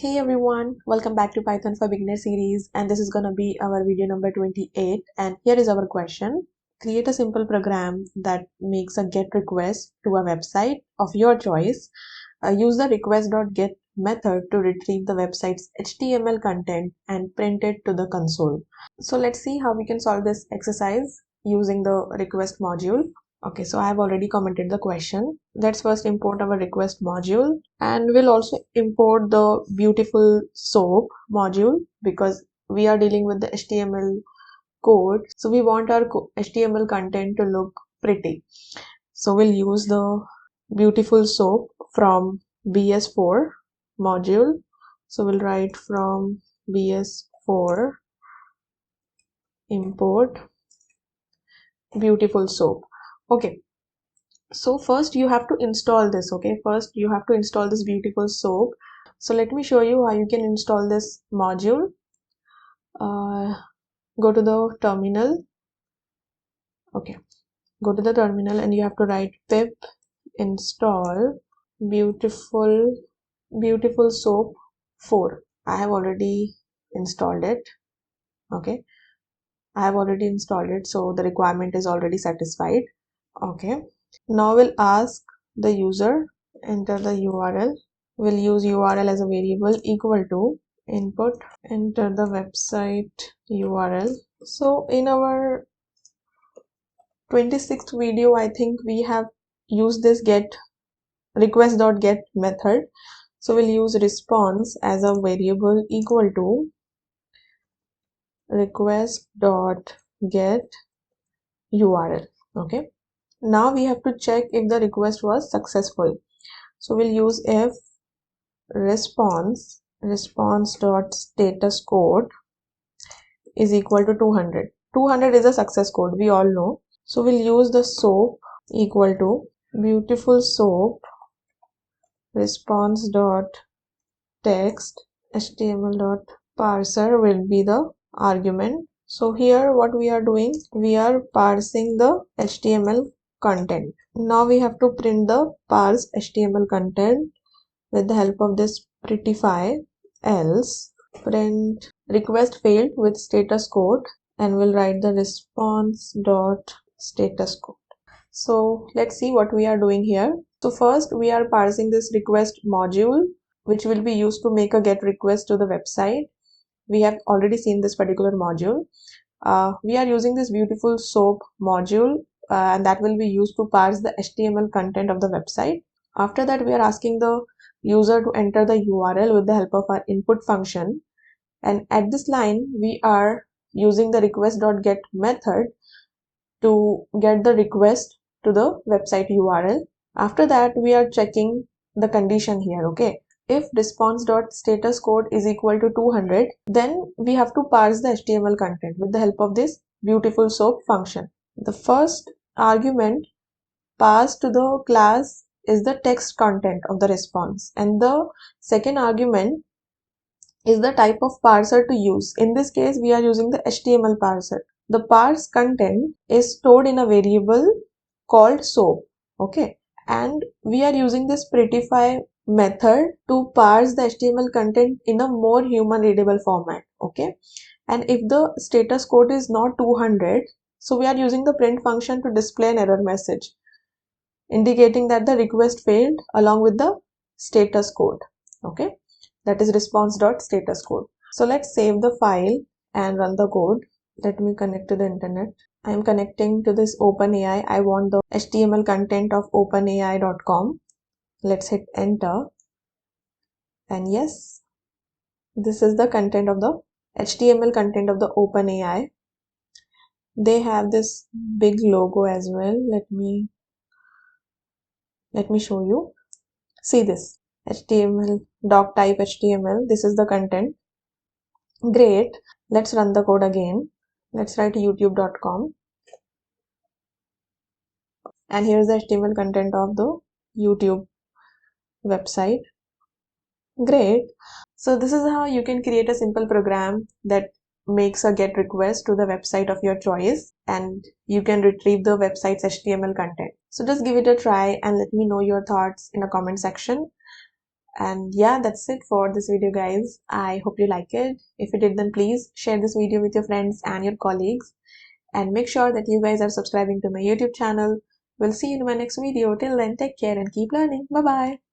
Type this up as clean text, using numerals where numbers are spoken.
Hey everyone, welcome back to Python for Beginner series, and this is gonna be our video number 28. And here is our question. Create a simple program that makes a GET request to a website of your choice. Use the requests.get method to retrieve the website's HTML content and print it to the console. So let's see how we can solve this exercise using the request module. Okay, so I have already commented the question. Let's first import our request module, and we'll also import the beautiful soap module because we are dealing with the HTML code. So we want our HTML content to look pretty. So we'll use the beautiful soap from BS4 module. So we'll write from BS4 import beautiful soap. Okay, so first you have to install this. Okay, first you have to install this beautiful soap. So let me show you how you can install this module. Go to the terminal. Okay, go to the terminal and you have to write pip install beautiful soap 4. I have already installed it. Okay, I have already installed it, so the requirement is already satisfied. Okay, now we'll ask the user, enter the URL. We'll use URL as a variable equal to input, enter the website URL. So in our 26th video, I think we have used this request.get method. So we'll use response as a variable equal to request.get URL. Okay, now we have to check if the request was successful. So we'll use if response dot status code is equal to 200. 200 is a success code, we all know. So we'll use the soap equal to beautiful soap response dot text html dot parser will be the argument. So here what we are doing, we are parsing the HTML content. Now we have to print the parsed HTML content with the help of this prettify, else print request failed with status code, and we'll write the response dot status code. So let's see what we are doing here. So first we are parsing this request module, which will be used to make a GET request to the website. We have already seen this particular module. We are using this beautiful soap module, and that will be used to parse the HTML content of the website. After that, we are asking the user to enter the URL with the help of our input function, and at this line we are using the request.get method to get the request to the website URL. After that, we are checking the condition here. Okay, if response.status code is equal to 200, then we have to parse the HTML content with the help of this beautiful soap function. The first argument passed to the class is the text content of the response, and the second argument is the type of parser to use. In this case, we are using the HTML parser. The parse content is stored in a variable called soap. Okay, and we are using this prettify method to parse the HTML content in a more human readable format. Okay, and if the status code is not 200, so we are using the print function to display an error message indicating that the request failed along with the status code. Okay, that is response.status code. So let's save the file and run the code. Let me connect to the internet. I am connecting to this OpenAI. I want the HTML content of openai.com. Let's hit enter. And yes, this is the content of the HTML content of the OpenAI. They have this big logo as well. Let me show you. See this HTML doc type HTML. This is the content. Great. Let's run the code again. Let's write youtube.com. And here's the HTML content of the YouTube website. Great. So this is how you can create a simple program that makes a GET request to the website of your choice, and you can retrieve the website's HTML content. So just give it a try and let me know your thoughts in a comment section. And yeah, that's it for this video, guys. I hope you like it. If you did, then please share this video with your friends and your colleagues, and make sure that you guys are subscribing to my YouTube channel. We'll see you in my next video. Till then, take care and keep learning. Bye bye.